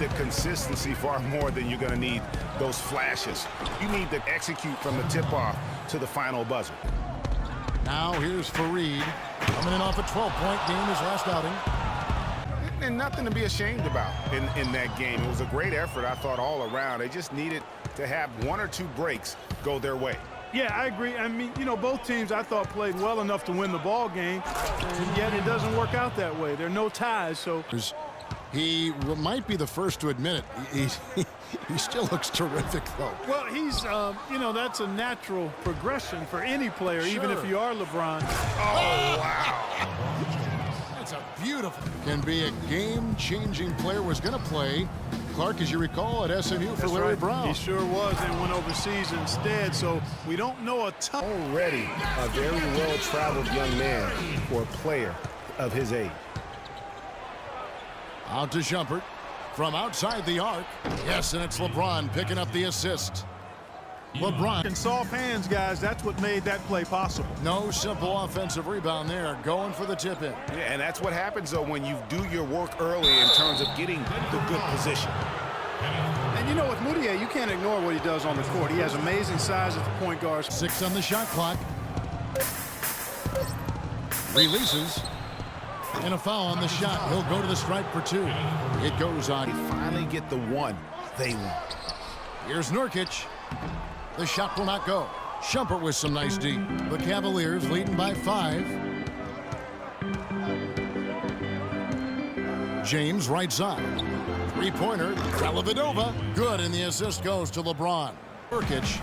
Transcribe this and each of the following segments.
the consistency far more than you're going to need those flashes. You need to execute from the tip-off to the final buzzer. Now here's Fareed coming in off a 12-point game his last outing. And nothing to be ashamed about in that game. It was a great effort, I thought, all around. They just needed to have one or two breaks go their way. Yeah, I agree. I mean, you know, both teams I thought played well enough to win the ball game, and yet it doesn't work out that way. There are no ties, so. He might be the first to admit it. He still looks terrific, though. Well, he's, you know, that's a natural progression for any player, Sure. even if you are LeBron. Oh, wow. That's a beautiful. Can be a game-changing player. Was going to play, Clark, as you recall, at SMU for Larry Brown. He sure was, and went overseas instead, so we don't know a ton. Already a very well-traveled young man for a player of his age. Out to Shumpert from outside the arc. Yes, and it's LeBron picking up the assist. LeBron. In soft hands, guys, that's what made that play possible. No simple offensive rebound there. Going for the tip-in. Yeah, and that's what happens, though, when you do your work early in terms of getting the good position. And you know, with Moutier, you can't ignore what he does on the court. He has amazing size at the point guard. 6 on the shot clock. Releases. And a foul on the shot. He'll go to the stripe for 2. It goes on. They finally get the one they want. Here's Nurkic. The shot will not go. Shumpert with some nice D. The Cavaliers leading by 5. James right side. Three-pointer. Dellavedova. Good, and the assist goes to LeBron. Nurkic.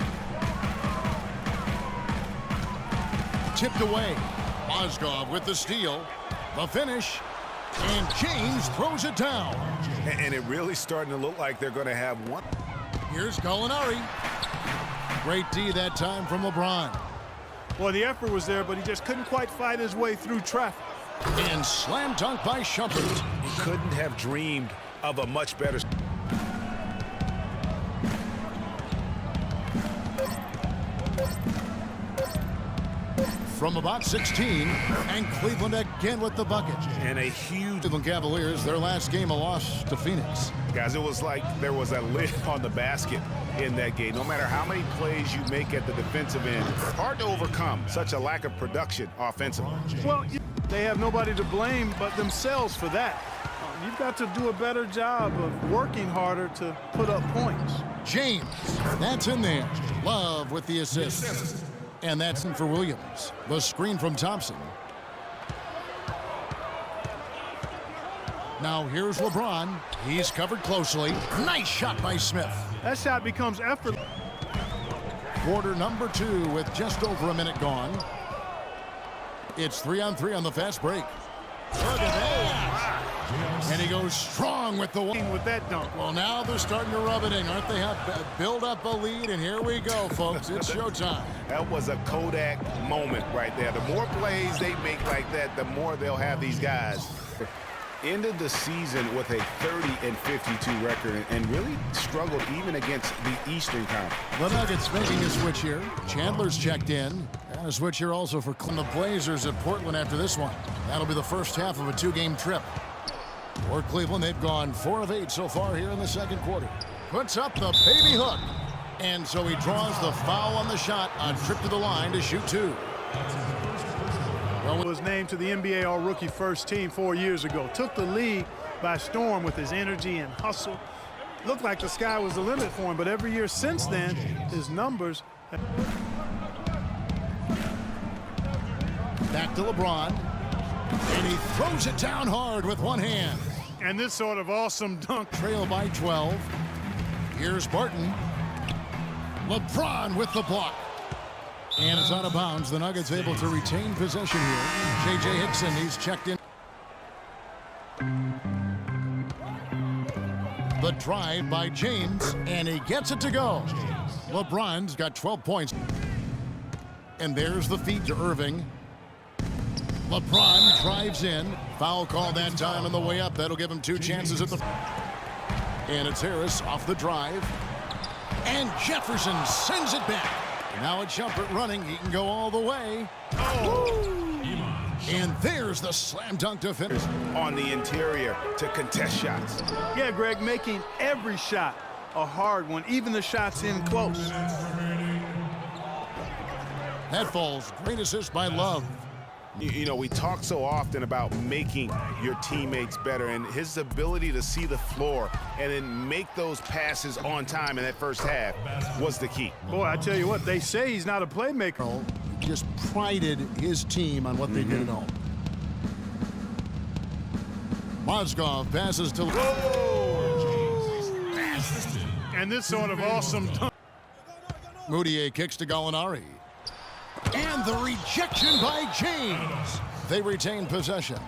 Tipped away. Mozgov with the steal. The finish. And James throws it down. And it really starting to look like they're going to have one. Here's Gallinari. Great D that time from LeBron. Well, the effort was there, but he just couldn't quite fight his way through traffic. And slam dunk by Shumpert. He couldn't have dreamed of a much better. From about 16, and Cleveland again with the bucket. And a huge. Cleveland Cavaliers, their last game, a loss to Phoenix. Guys, it was like there was a lid on the basket in that game. No matter how many plays you make at the defensive end, hard to overcome such a lack of production offensively. Well, they have nobody to blame but themselves for that. You've got to do a better job of working harder to put up points. James, that's in there. Love with the assist. And that's in for Williams. The screen from Thompson. Now here's LeBron. He's covered closely. Nice shot by Smith. That shot becomes effort. Quarter number 2 with just over a minute gone. It's 3-on-3 on the fast break. Look at that. And he goes strong with the one. With that dunk. Well, now they're starting to rub it in, aren't they? Have build up a lead, and here we go, folks. It's showtime. That was a Kodak moment right there. The more plays they make like that, the more they'll have these guys. Ended the season with a 30-52 record and really struggled even against the Eastern Conference. The Nuggets making a switch here. Chandler's checked in. And a switch here also for the Blazers at Portland after this one. That'll be the first half of a 2-game trip. For Cleveland, they've gone 4 of 8 so far here in the second quarter. Puts up the baby hook. And so he draws the foul on the shot on trip to the line to shoot 2. Was named to the NBA All-Rookie First Team 4 years ago. Took the league by storm with his energy and hustle. Looked like the sky was the limit for him, but every year since then, his numbers. Back to LeBron. And he throws it down hard with one hand. And this sort of awesome dunk. Trail by 12. Here's Barton. LeBron with the block. And it's out of bounds. The Nuggets able to retain possession here. J.J. Hickson, he's checked in. The drive by James, and he gets it to go. LeBron's got 12 points. And there's the feed to Irving. LeBron drives in. Foul call that time on the way up. That'll give him 2 chances at the... And it's Harris off the drive. And Jefferson sends it back. Now it's Shumpert running. He can go all the way. Oh! And there's the slam dunk to finish. On the interior to contest shots. Yeah, Greg, making every shot a hard one, even the shots in close. That falls. Great assist by Love. You know, we talk so often about making your teammates better, and his ability to see the floor and then make those passes on time in that first half was the key. Boy, I tell you what, they say he's not a playmaker. Just prided his team on what they did at home. Mozgov passes to... And this sort of awesome dunk. Moutier kicks to Gallinari. And the rejection by James. They retain possession.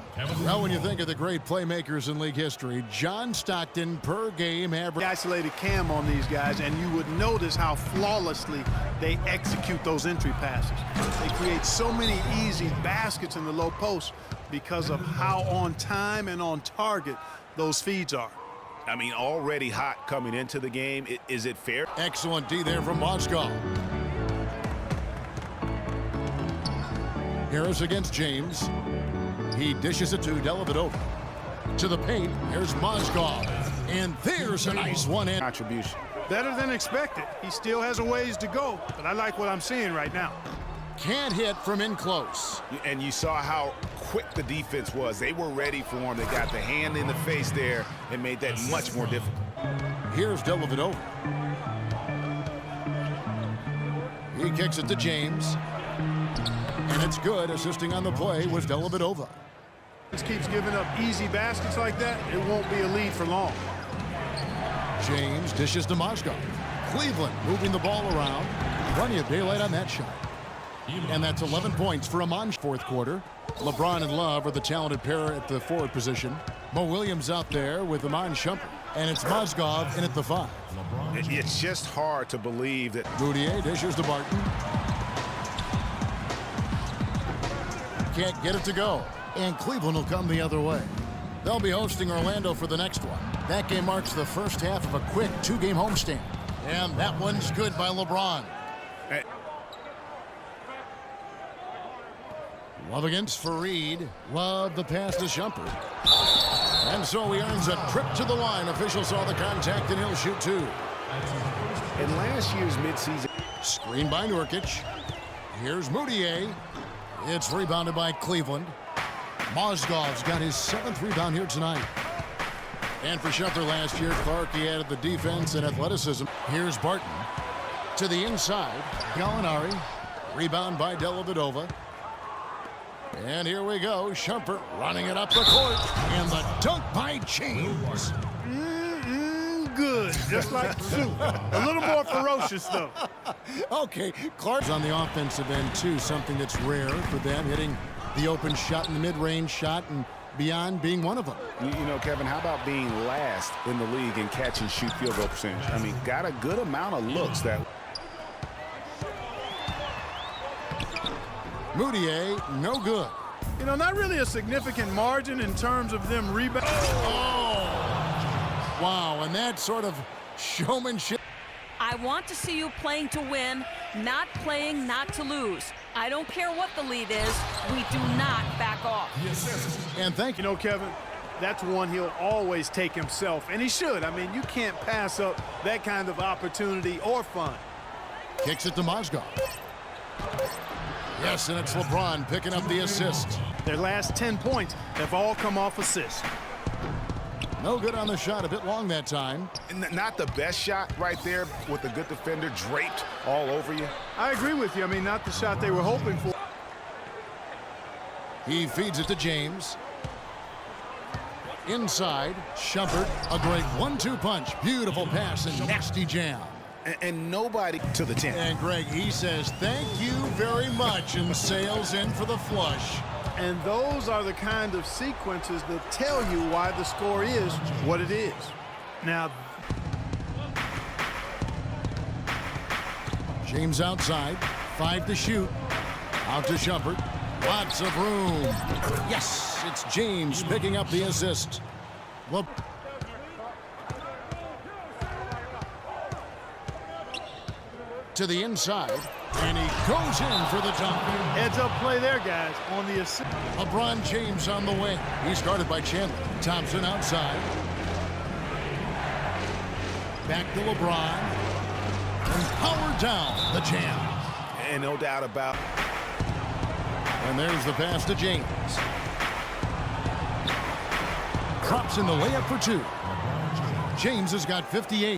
Now, when you think of the great playmakers in league history, John Stockton per game average. Isolated cam on these guys, and you would notice how flawlessly they execute those entry passes. They create so many easy baskets in the low post because of how on time and on target those feeds are. I mean, already hot coming into the game. Is it fair? Excellent D there from Mozgov. Harris against James. He dishes it to Dellavedova. To the paint, here's Mozgov. And there's a nice one-hand Contribution. Better than expected. He still has a ways to go, but I like what I'm seeing right now. Can't hit from in close. And you saw how quick the defense was. They were ready for him. They got the hand in the face there and made that much more difficult. Here's Dellavedova. He kicks it to James. And it's good. Assisting on the play was Dellavedova. This keeps giving up easy baskets like that, it won't be a lead for long. James dishes to Mozgov. Cleveland moving the ball around. Plenty of daylight on that shot. And that's 11 points for Iman. Fourth quarter. LeBron and Love are the talented pair at the forward position. Mo Williams out there with Iman Shumpert. And it's Mozgov in at the 5. It's just hard to believe that. Moutier dishes to Barton. Can't get it to go. And Cleveland will come the other way. They'll be hosting Orlando for the next one. That game marks the first half of a quick 2-game homestand. And that one's good by LeBron. Hey. Love against Fareed. Love the pass to Shumpert. And so he earns a trip to the line. Official saw the contact and he'll shoot 2. In last year's midseason. Screen by Nurkic. Here's Moutier. It's rebounded by Cleveland. Mozgov's got his 7th rebound here tonight. And for Shumpert last year, Clark, he added the defense and athleticism. Here's Barton. To the inside, Gallinari. Rebound by Dellavedova. And here we go, Shumpert running it up the court. And the dunk by James. Good, just like soup. A little more ferocious, though. Okay, Clark's on the offensive end, too, something that's rare for them, hitting the open shot and the mid-range shot and beyond being one of them. You know, Kevin, how about being last in the league in catch and shoot field goal percentage? I mean, got a good amount of looks that. Moutier, no good. You know, not really a significant margin in terms of them rebounding. Oh! Wow, and that sort of showmanship. I want to see you playing to win, not playing not to lose. I don't care what the lead is. We do not back off. And thank You know, Kevin, that's one he'll always take himself, and he should. I mean, you can't pass up that kind of opportunity or fun. Kicks it to Mozgov. Yes, and it's LeBron picking up the assist. Their last 10 points have all come off assists. No good on the shot, a bit long that time. Not the best shot right there with a good defender draped all over you. I agree with you. I mean, not the shot they were hoping for. He feeds it to James. Inside, Shumpert, a great 1-2 punch. Beautiful pass and nasty jam. And nobody to the 10. And Greg, he says, thank you very much, and sails in for the flush. And those are the kind of sequences that tell you why the score is what it is. Now, James outside, 5 to shoot. Out to Shumpert. Lots of room. Yes, it's James picking up the assist. Well, to the inside, And he goes in for the dunk. Heads-up play there, guys, on the assist. LeBron James on the way. He started by Chandler. Thompson outside. Back to LeBron. And powered down the jam. And no doubt about. And there's the pass to James. Drops in the layup for two. James has got 58.